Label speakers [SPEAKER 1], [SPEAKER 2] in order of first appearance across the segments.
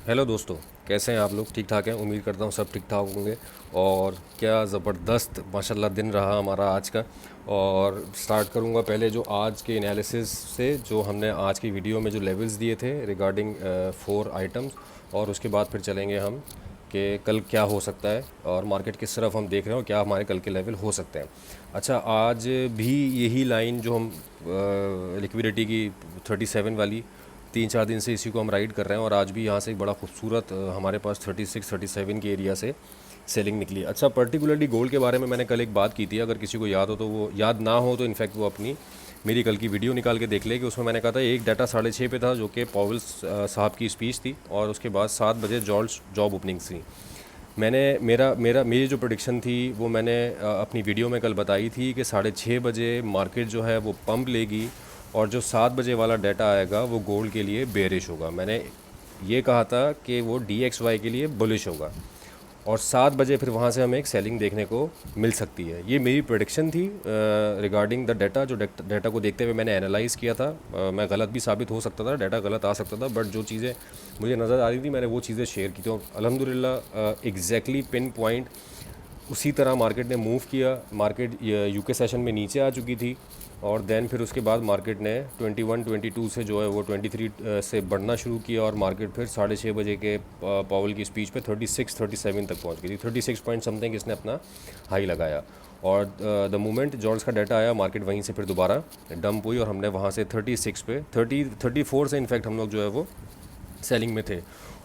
[SPEAKER 1] Hello दोस्तों, कैसे हैं आप लोग? ठीक ठाक हैं? उम्मीद करता हूँ सब ठीक ठाक होंगे। और क्या ज़बरदस्त माशाल्लाह दिन रहा हमारा आज का। और स्टार्ट करूँगा पहले जो आज के एनालिसिस से, जो हमने आज की वीडियो में जो लेवल्स दिए थे रिगार्डिंग 4 आइटम्स। और उसके बाद फिर चलेंगे हम कि कल क्या हो सकता है और मार्केट किस तरफ हम देख रहे हैं और क्या हमारे कल के लेवल हो सकते हैं। अच्छा, आज भी यही लाइन जो हम लिक्विडिटी की 37 वाली, 3-4 दिन से इसी को हम राइड कर रहे हैं और आज भी यहाँ से एक बड़ा खूबसूरत हमारे पास 36-37 के एरिया से सेलिंग निकली। अच्छा, पर्टिकुलरली गोल्ड के बारे में मैंने कल एक बात की थी, अगर किसी को याद हो तो वो, याद ना हो तो इनफैक्ट वो अपनी मेरी कल की वीडियो निकाल के देख ले कि उसमें मैंने कहा था एक डाटा 6:30 पे था जो कि पॉवेल साहब की स्पीच थी, और उसके बाद 7 बजे जॉब ओपनिंग्स थी। मैंने मेरा मेरा मेरी जो प्रोडिक्शन थी वो मैंने अपनी वीडियो में कल बताई थी कि 6:30 बजे मार्केट जो है वो पंप लेगी, और जो 7 बजे वाला डाटा आएगा वो गोल्ड के लिए बेरिश होगा। मैंने ये कहा था कि वो DXY के लिए बुलिश होगा, और 7 बजे फिर वहाँ से हमें एक सेलिंग देखने को मिल सकती है। ये मेरी प्रेडिक्शन थी रिगार्डिंग द डाटा। जो डाटा को देखते हुए मैंने एनालाइज़ किया था। मैं गलत भी साबित हो सकता था, डाटा गलत आ सकता था, बट जो चीज़ें मुझे नज़र आ रही थी मैंने वो चीज़ें शेयर की थी, और अल्हम्दुलिल्लाह एग्जैक्टली पिन पॉइंट उसी तरह मार्केट ने मूव किया। मार्केट यूके सेशन में नीचे आ चुकी थी, और देन फिर उसके बाद मार्केट ने 21-22 से जो है वो 23 से बढ़ना शुरू किया, और मार्केट फिर 6:30 बजे के पावल की स्पीच पे 36-37 तक पहुंच गई थी। 36 पॉइंट समथिंग इसने अपना हाई लगाया, और द मोमेंट जॉल्स का डाटा आया मार्केट वहीं से फिर दोबारा डंप हुई, और हमने वहाँ से 36 पे 34 से इनफैक्ट हम लोग जो है वो सेलिंग में थे।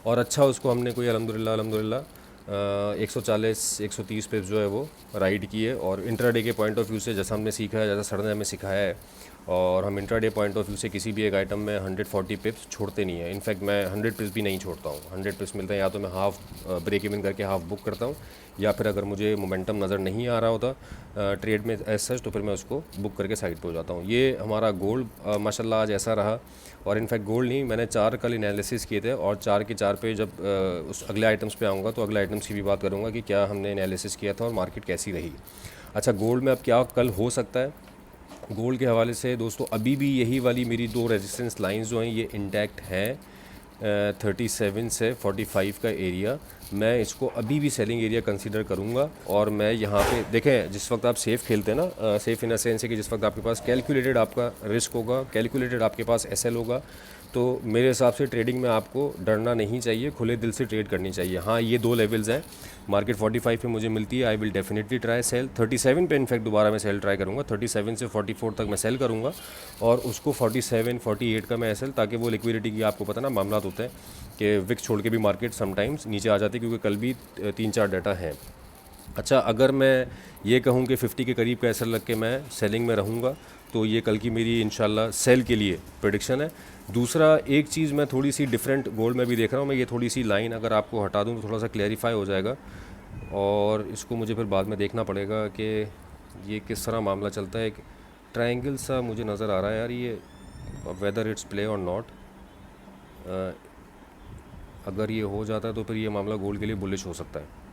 [SPEAKER 1] और अच्छा, उसको हमने कोई अल्हम्दुलिल्लाह अल्हम्दुलिल्लाह 140-130 पे जो है वो राइड किए। और इंट्राडे के पॉइंट ऑफ व्यू से जैसा हमने सीखा है, जैसा सर ने हमें सिखाया है, और हम इंट्राडे पॉइंट ऑफ व्यू से किसी भी एक आइटम में 140 पिप्स छोड़ते नहीं है। इनफैक्ट मैं 100 पिप्स भी नहीं छोड़ता हूँ। 100 पिप्स मिलते हैं या तो मैं हाफ ब्रेक इवन करके हाफ बुक करता हूँ, या फिर अगर मुझे मोमेंटम नज़र नहीं आ रहा होता ट्रेड में एज सच, तो फिर मैं उसको बुक करके साइड पे हो जाता हूँ। ये हमारा गोल्ड माशाल्लाह आज ऐसा रहा। और इनफैक्ट गोल्ड नहीं, मैंने 4 कल एनालिसिस किए थे, और 4 के 4 पे जब उस अगले आइटम्स पे आऊँगा तो अगले आइटम्स की भी बात करूँगा कि क्या हमने एनालिसिस किया था और मार्केट कैसी रही। अच्छा, गोल्ड में अब क्या कल हो सकता है? गोल्ड के हवाले से दोस्तों, अभी भी यही वाली मेरी 2 रेजिस्टेंस लाइंस जो हैं ये इंटैक्ट हैं। 37 से 45 का एरिया, मैं इसको अभी भी सेलिंग एरिया कंसीडर करूंगा। और मैं यहाँ पे देखें, जिस वक्त आप सेफ़ खेलते हैं ना, सेफ़ इन अ सेंस है कि जिस वक्त आपके पास कैलकुलेटेड आपका रिस्क होगा, कैलकुलेटेड आपके पास एसएल होगा, तो मेरे हिसाब से ट्रेडिंग में आपको डरना नहीं चाहिए, खुले दिल से ट्रेड करनी चाहिए। हाँ, ये 2 लेवल्स हैं। मार्केट 45 पे मुझे मिलती है, I will definitely try sell. 37 पे इनफैक्ट दोबारा मैं सेल ट्राई करूँगा। 37 से 44 तक मैं सेल करूँगा, और उसको 47-48 का मैं एसएल, ताकि वो लिक्विडिटी की, आपको पता ना मामला होते हैं कि विक्स छोड़ के भी मार्केट समटाइम्स नीचे आ जाती है, क्योंकि कल भी 3-4 डाटा हैं। अच्छा, अगर मैं ये कहूँ कि 50 के करीब का एसएल लग के मैं सेलिंग में रहूँगा, तो ये कल की मेरी इंशाल्लाह सेल के लिए प्रेडिक्शन है। दूसरा, एक चीज़ मैं थोड़ी सी डिफरेंट गोल्ड में भी देख रहा हूँ। मैं ये थोड़ी सी लाइन अगर आपको हटा दूँ तो थोड़ा सा क्लैरिफाई हो जाएगा, और इसको मुझे फिर बाद में देखना पड़ेगा कि ये किस तरह मामला चलता है। एक ट्रायंगल सा मुझे नज़र आ रहा है यार, ये वेदर इट्स प्ले और नॉट। अगर ये हो जाता है तो फिर ये मामला गोल्ड के लिए बुलिश हो सकता है।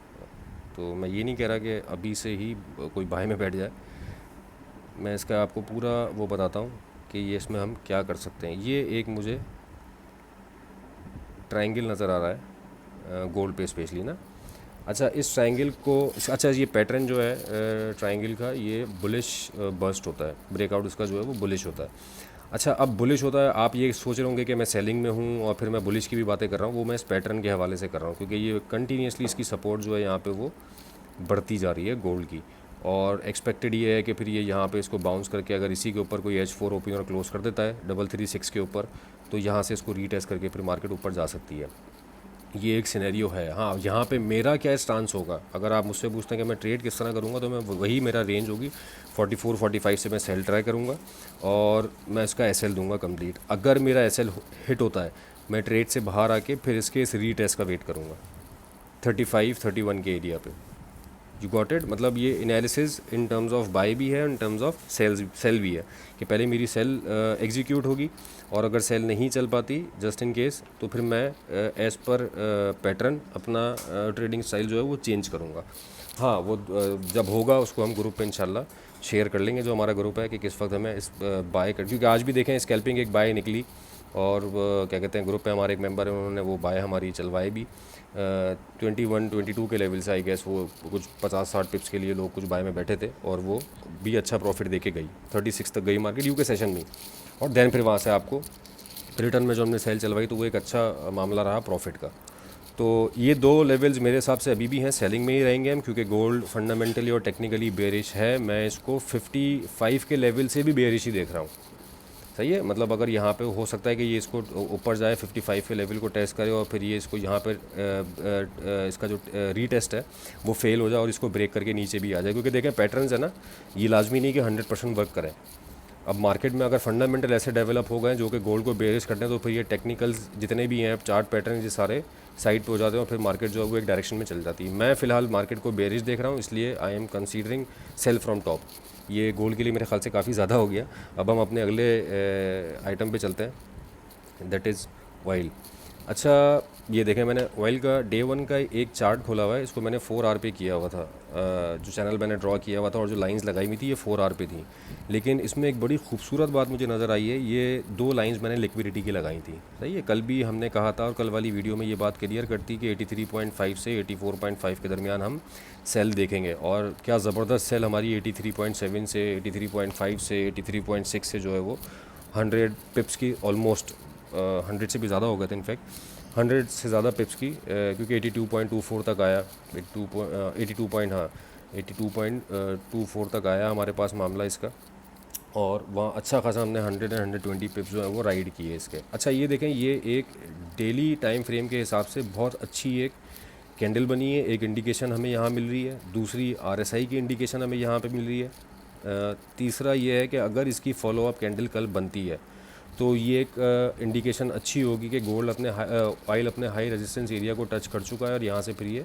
[SPEAKER 1] तो मैं ये नहीं कह रहा कि अभी से ही कोई बाय में बैठ जाए। मैं इसका आपको पूरा वो बताता हूँ कि ये इसमें हम क्या कर सकते हैं। ये एक मुझे ट्रायंगल नज़र आ रहा है गोल्ड पे स्पेशली ना। अच्छा, इस ट्रायंगल को, अच्छा ये पैटर्न जो है ट्रायंगल का, ये बुलिश बर्स्ट होता है, ब्रेकआउट इसका जो है वो बुलिश होता है। अच्छा, अब बुलिश होता है, आप ये सोच रहे होंगे कि मैं सेलिंग में हूँ और फिर मैं बुलिश की भी बातें कर रहा हूँ। वो मैं इस पैटर्न के हवाले से कर रहा हूँ, क्योंकि ये कंटिन्यूसली इसकी सपोर्ट जो है यहाँ पे वो बढ़ती जा रही है गोल्ड की। और एक्सपेक्टेड ये है कि फिर ये यहाँ पे इसको बाउंस करके अगर इसी के ऊपर कोई H4 ओपन और क्लोज कर देता है 336 के ऊपर, तो यहाँ से इसको रीटेस्ट करके फिर मार्केट ऊपर जा सकती है। ये एक सिनेरियो है। हाँ, यहाँ पे मेरा क्या स्टांस होगा, अगर आप मुझसे पूछते हैं कि मैं ट्रेड किस तरह करूँगा, तो मैं वही, मेरा रेंज होगी 44-45 से मैं सेल ट्राई करूँगा, और मैं इसका एसएल दूंगा कंप्लीट। अगर मेरा एसएल हिट होता है, मैं ट्रेड से बाहर आके फिर इसके इस रीटेस्ट का वेट करूँगा 35-31 के एरिया पे। You got it? मतलब ये analysis in terms of buy भी है, इन टर्म्स ऑफ सेल भी है, कि पहले मेरी सेल एग्जीक्यूट होगी, और अगर सेल नहीं चल पाती जस्ट इन केस, तो फिर मैं एज़ पर पैटर्न अपना ट्रेडिंग स्टाइल जो है वो चेंज करूँगा। हाँ, वो जब होगा उसको हम ग्रुप पे इंशाल्लाह शेयर कर लेंगे, जो हमारा ग्रुप है, कि किस वक्त हमें इस बाय कर, क्योंकि आज भी देखें स्कैल्पिंग एक बाय निकली, और क्या कहते हैं, ग्रुप पे हमारे एक मेंबर है, उन्होंने वो बाय हमारी चलवाए भी 21-22 के लेवल से, आई गेस वो कुछ 50-60 पिप्स के लिए लोग कुछ बाय में बैठे थे और वो भी अच्छा प्रॉफिट दे के गई, 36 तक गई मार्केट यू के सेशन में। और देन फिर वहाँ से आपको रिटर्न में जो हमने सेल चलवाई तो वो एक अच्छा मामला रहा प्रॉफिट का। तो ये दो लेवल्स मेरे हिसाब से अभी भी हैं, सेलिंग में ही रहेंगे हम, क्योंकि गोल्ड फंडामेंटली और टेक्निकली बेरिश है। मैं इसको 55 के लेवल से भी बेरिश ही देख रहा हूँ। सही है, मतलब अगर यहाँ पे हो सकता है कि ये इसको ऊपर जाए 55 के लेवल को टेस्ट करे और फिर ये इसको यहाँ पर इसका जो रीटेस्ट है वो फेल हो जाए और इसको ब्रेक करके नीचे भी आ जाए, क्योंकि देखें पैटर्न्स है ना, ये लाजमी नहीं कि 100% वर्क करें। अब मार्केट में अगर फंडामेंटल ऐसे डेवलप हो गए जो कि गोल्ड को बेरिश करते हैं तो फिर ये टेक्निकल्स जितने भी हैं, चार्ट पैटर्न, ये सारे साइड पे हो जाते हैं और फिर मार्केट जो है वो एक डायरेक्शन में चल जाती है। मैं फ़िलहाल मार्केट को बेरिश देख रहा हूँ, इसलिए I am considering sell from top. ये गोल्ड के लिए मेरे ख्याल से काफ़ी ज़्यादा हो गया। अब हम अपने अगले आइटम पे चलते हैं, दैट इज़ ऑयल। अच्छा, ये देखें, मैंने ऑयल का डे 1 का एक चार्ट खोला हुआ है, इसको मैंने 4 आर पे किया हुआ था। जो चैनल मैंने ड्रॉ किया हुआ था और जो लाइंस लगाई हुई थी ये 4 आर पे थी, लेकिन इसमें एक बड़ी खूबसूरत बात मुझे नज़र आई है, ये 2 लाइंस मैंने लिक्विडिटी की लगाई थी। सही है, कल भी हमने कहा था और कल वाली वीडियो में ये बात क्लियर करती कि 83.5 से 84.5 के दरमियान हम सेल देखेंगे, और क्या ज़बरदस्त सेल हमारी 83.7 से 83.5 से 83.6 से जो है वो 100 पिप्स की ऑलमोस्ट 100 से भी ज़्यादा हो गए थे, इनफैक्ट 100 से ज़्यादा पिप्स की, क्योंकि 82.24 तक आया, 82.24 तक आया हमारे पास मामला इसका, और वहाँ अच्छा खासा हमने 100 एंड 120 पिप्स जो है वो राइड किए इसके। अच्छा, ये देखें, ये एक डेली टाइम फ्रेम के हिसाब से बहुत अच्छी एक कैंडल बनी है, एक इंडिकेशन हमें यहाँ मिल रही है, दूसरी RSI की इंडिकेशन हमें यहाँ पे मिल रही है, तीसरा ये है कि अगर इसकी फॉलोअप कैंडल कल बनती है तो ये एक इंडिकेशन अच्छी होगी कि गोल्ड अपने ऑयल अपने हाई रेजिस्टेंस एरिया को टच कर चुका है और यहाँ से फिर ये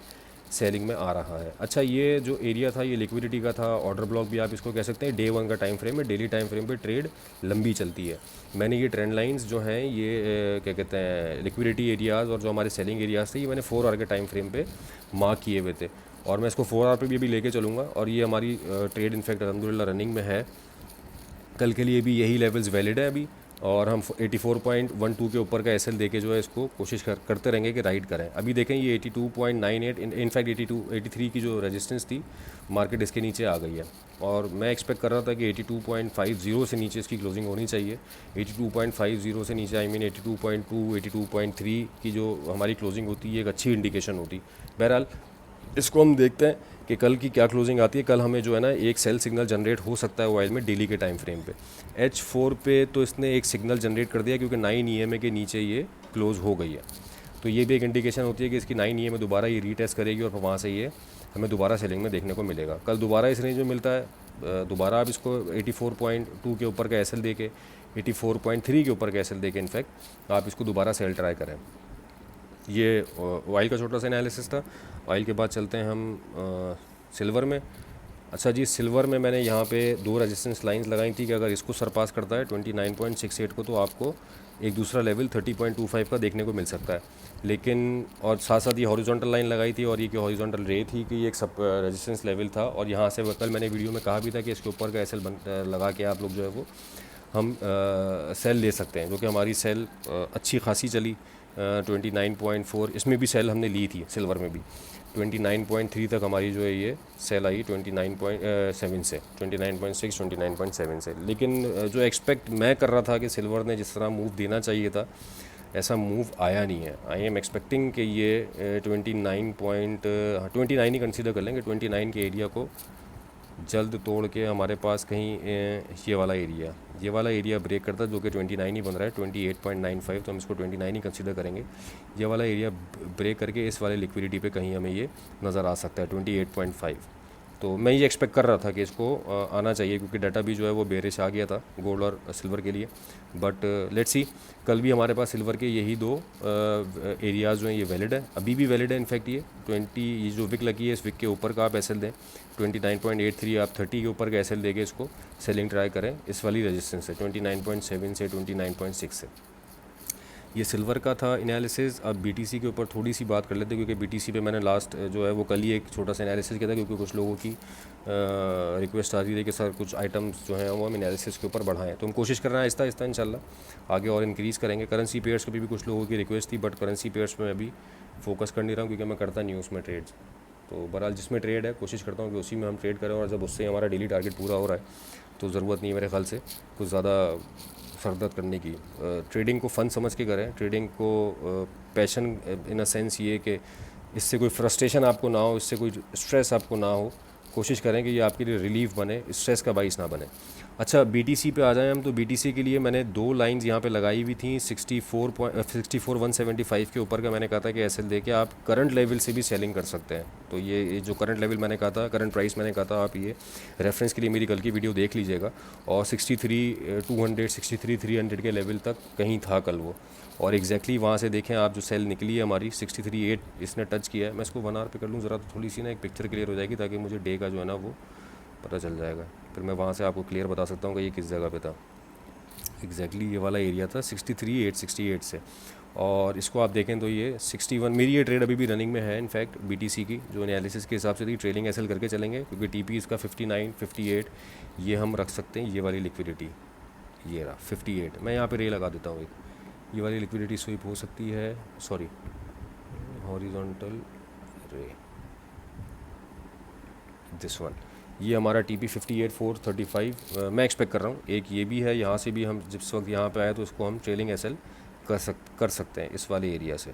[SPEAKER 1] सेलिंग में आ रहा है। अच्छा, ये जो एरिया था ये लिक्विडिटी का था, ऑर्डर ब्लॉक भी आप इसको कह सकते हैं। डे 1 का टाइम फ्रेम है, डेली टाइम फ्रेम पे ट्रेड लंबी चलती है। मैंने ये ट्रेंड लाइंस जो हैं ये क्या कहते हैं, लिक्विडिटी एरियाज़ और जो हमारे सेलिंग एरियाज़ थे, ये मैंने 4 आवर के टाइम फ्रेम पे मार्क किए हुए थे, और मैं इसको 4 आवर पे भी अभी लेके चलूँगा। और ये हमारी ट्रेड इनफैक्ट अलहमदुलिल्लाह रनिंग में है, कल के लिए भी यही लेवल्स वैलिड है अभी, और हम 84.12 के ऊपर का एसएल देके जो है इसको कोशिश करते रहेंगे कि राइड करें। अभी देखें ये 82.98, इनफैक्ट 83 की जो रेजिस्टेंस थी मार्केट इसके नीचे आ गई है, और मैं एक्सपेक्ट कर रहा था कि 82.50 से नीचे इसकी क्लोजिंग होनी चाहिए। 82.50 से नीचे, आई मीन 82.2, 82.3 की जो हमारी क्लोजिंग होती है एक अच्छी इंडिकेशन होती। बहरहाल इसको हम देखते हैं कि कल की क्या क्लोजिंग आती है। कल हमें जो है ना एक सेल सिग्नल जनरेट हो सकता है ऑयल में डेली के टाइम फ्रेम पे। H4 पे तो इसने एक सिग्नल जनरेट कर दिया, क्योंकि 9 EMA के नीचे ये क्लोज़ हो गई है, तो ये भी एक इंडिकेशन होती है कि इसकी 9 EMA दोबारा ये रीटेस्ट करेगी और वहाँ से ये हमें दोबारा सेलिंग में देखने को मिलेगा। कल दोबारा इस रेंज में मिलता है, दोबारा आप इसको 84.2 के ऊपर का एसएल देके, 84.3 के ऊपर का एसएल देके इनफैक्ट आप इसको दोबारा सेल ट्राई करें। ये ऑयल का छोटा सा एनालिसिस था। ऑयल के बाद चलते हैं हम सिल्वर में। अच्छा जी, सिल्वर में मैंने यहाँ पे 2 रेजिस्टेंस लाइंस लगाई थी कि अगर इसको सरपास करता है 29.68 को तो आपको एक दूसरा लेवल 30.25 का देखने को मिल सकता है। लेकिन और साथ साथ ये हॉरिजॉन्टल लाइन लगाई थी, और ये कि हॉरिजॉन्टल रे थी कि ये एक सब रेजिस्टेंस लेवल था, और यहाँ से कल मैंने वीडियो में कहा भी था कि इसके ऊपर का एसएल लगा के आप लोग जो है वो हम सेल ले सकते हैं, जो कि हमारी सेल अच्छी खासी चली। 29.4 इसमें भी सेल हमने ली थी, सिल्वर में भी 29.3 तक हमारी जो है ये सेल आई 29.7 से 29.6 29.7 से। लेकिन जो एक्सपेक्ट मैं कर रहा था कि सिल्वर ने जिस तरह मूव देना चाहिए था ऐसा मूव आया नहीं है। आई एम एक्सपेक्टिंग कि ये 29 ही कंसीडर कर लेंगे, 29 के एरिया को जल्द तोड़ के हमारे पास कहीं ये वाला एरिया ब्रेक करता है, जो कि 29 ही बन रहा है 28.95, तो हम इसको 29 ही कंसीडर करेंगे। ये वाला एरिया ब्रेक करके इस वाले लिक्विडिटी पे कहीं हमें ये नज़र आ सकता है 28.5। तो मैं ये एक्सपेक्ट कर रहा था कि इसको आना चाहिए, क्योंकि डाटा भी जो है वो बेरिश आ गया था गोल्ड और सिल्वर के लिए। बट लेट्स सी, कल भी हमारे पास सिल्वर के यही 2 एरियाज़ जो हैं ये वैलिड है, अभी भी वैलिड है। इनफैक्ट ये जो विक लगी है इस विक के ऊपर का आप एसएल दें 29.83, आप 30 के ऊपर का एसएल देके इसको सेलिंग ट्राई करें इस वाली रेजिस्टेंस से 29.7 से 29.6 से। ये सिल्वर का था एनालिसिस। अब बीटीसी के ऊपर थोड़ी सी बात कर लेते हैं, क्योंकि बीटीसी पे मैंने लास्ट जो है वो कल ही एक छोटा सा एनालिसिस किया था, क्योंकि कुछ लोगों की रिक्वेस्ट आ रही थी कि सर कुछ आइटम्स जो हैं वो हम एनालिसिस के ऊपर बढ़ाएं। तो हम कोशिश कर रहे हैं आहिस्ता आहिस्ता इंशाल्लाह आगे और इंक्रीज़ करेंगे। करेंसी पेयर्स के भी कुछ लोगों की रिक्वेस्ट थी, बट करेंसी पेयर्स में अभी फोकस कर नहीं रहा हूँ, क्योंकि मैं करता नहीं हूँ उसमें ट्रेड्स। तो बहरहाल जिसमें ट्रेड है कोशिश करता हूँ कि उसी में हम ट्रेड करें, और जब उससे हमारा डेली टारगेट पूरा हो रहा है तो ज़रूरत नहीं है मेरे ख्याल से कुछ ज़्यादा सरदर्द करने की। ट्रेडिंग को फ़न समझ के करें, ट्रेडिंग को पैशन इन अ सेंस ये कि इससे कोई फ्रस्ट्रेशन आपको ना हो, इससे कोई स्ट्रेस आपको ना हो। कोशिश करें कि ये आपके लिए रिलीफ बने, स्ट्रेस का बाइस ना बने। अच्छा, बीटीसी पे आ जाएं हम। तो बीटीसी के लिए मैंने 2 लाइंस यहाँ पे लगाई हुई थी। 64,175 के ऊपर का मैंने कहा था कि एसएल दे के आप करंट लेवल से भी सेलिंग कर सकते हैं। तो ये जो करंट लेवल मैंने कहा था, करंट प्राइस मैंने कहा था, आप ये रेफरेंस के लिए मेरी कल की वीडियो देख लीजिएगा। और 63,200 63,300 के लेवल तक कहीं था कल वो, और एग्जैक्टली वहाँ से देखें आप जो सेल निकली है हमारी 63,800 इसने टच किया है। मैं इसको 1 आवर पे कर लूँ ज़रा, तो थोड़ी सी ना एक पिक्चर क्लियर हो जाएगी, ताकि मुझे डे का जो है ना वो पता चल जाएगा। फिर मैं वहाँ से आपको क्लियर बता सकता हूँ कि ये किस जगह पे था। एग्जैक्टली ये वाला एरिया था 63,868 से। और इसको आप देखें तो ये 61, मेरी ये ट्रेड अभी भी रनिंग में है इनफैक्ट बीटीसी की, जो एनालिसिस के हिसाब से थी। ट्रेलिंग एसएल करके चलेंगे, क्योंकि टीपी इसका 59, 58 ये हम रख सकते हैं। ये वाली लिक्विडिटी ये रहा 58, मैं यहाँ पे रे लगा देता हूँ एक। ये वाली लिक्विडिटी स्वीप हो सकती है, सॉरी हॉरिजॉन्टल रे, दिस वन। ये हमारा टीपी 58,435 मैं एक्सपेक्ट कर रहा हूँ। एक ये भी है, यहाँ से भी हम जिस वक्त यहाँ पे आए तो इसको हम ट्रेलिंग एसएल कर सकते हैं इस वाले एरिया से।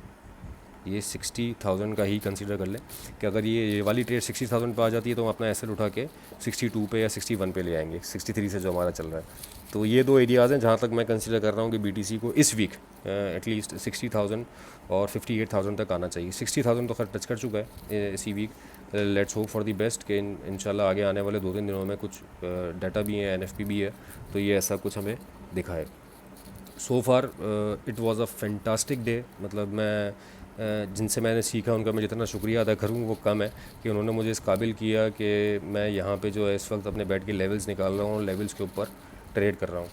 [SPEAKER 1] ये 60,000 का ही कंसीडर कर लें कि अगर ये वाली ट्रेड 60,000 पे आ जाती है तो हम अपना एसएल उठा के 62 पे या 61 पे ले आएंगे, 63 से जो हमारा चल रहा है। तो ये 2 एरियाज़ हैं जहाँ तक मैं कंसीडर कर रहा हूँ कि बीटीसी को इस वीक एटलीस्ट 60,000 और 58,000 तक आना चाहिए। 60,000 तो खैर टच कर चुका है इसी week. Let's hope for the best कि इंशाल्लाह आगे आने वाले 2-3 दिनों में कुछ डाटा भी है, एनएफपी भी है, तो ये ऐसा कुछ हमें दिखाए। So far it was a fantastic day. मतलब मैं जिनसे मैंने सीखा उनका मैं जितना शुक्रिया अदा करूँ वो कम है, कि उन्होंने मुझे इस काबिल किया कि मैं यहाँ पे जो है इस वक्त अपने बैठ के लेवल्स निकाल रहा हूँ, लेवल्स के ऊपर ट्रेड कर रहा हूँ,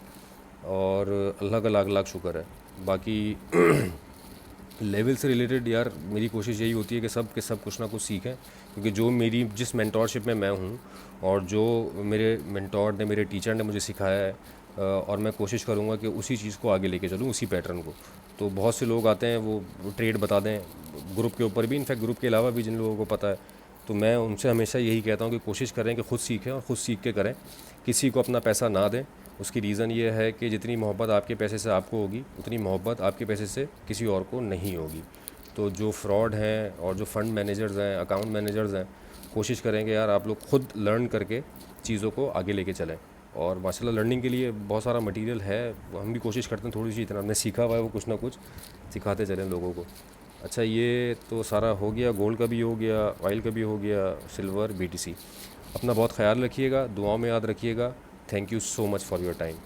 [SPEAKER 1] और अल्लाह का लाख लाख शुक्र है। बाकी लेवल से रिलेटेड यार मेरी कोशिश यही होती है कि सब के सब कुछ ना कुछ सीखें, क्योंकि जो मेरी जिस मेंटोरशिप में मैं हूँ और जो मेरे मेंटोर ने, मेरे टीचर ने मुझे सिखाया है, और मैं कोशिश करूँगा कि उसी चीज़ को आगे लेके चलूँ, उसी पैटर्न को। तो बहुत से लोग आते हैं वो ट्रेड बता दें ग्रुप के ऊपर भी, इनफैक्ट ग्रुप के अलावा भी जिन लोगों को पता है, तो मैं उनसे हमेशा यही कहता हूँ कि कोशिश करें कि ख़ुद सीखें और ख़ुद सीख के करें, किसी को अपना पैसा ना दें। उसकी रीज़न ये है कि जितनी मोहब्बत आपके पैसे से आपको होगी, उतनी मोहब्बत आपके पैसे से किसी और को नहीं होगी। तो जो फ्रॉड हैं और जो फ़ंड मैनेजर्स हैं, अकाउंट मैनेजर्स हैं, कोशिश करेंगे यार आप लोग खुद लर्न करके चीज़ों को आगे लेके चलें। और माशाल्लाह लर्निंग के लिए बहुत सारा मटेरियल है, हम भी कोशिश करते हैं थोड़ी सी इतना हमने सीखा हुआ है वो कुछ ना कुछ सिखाते चलें लोगों को। अच्छा, ये तो सारा हो गया, गोल्ड का भी हो गया, ऑयल का भी हो गया, सिल्वर, बीटीसी। अपना बहुत ख्याल रखिएगा, दुआओं में याद रखिएगा। Thank you so much for your time.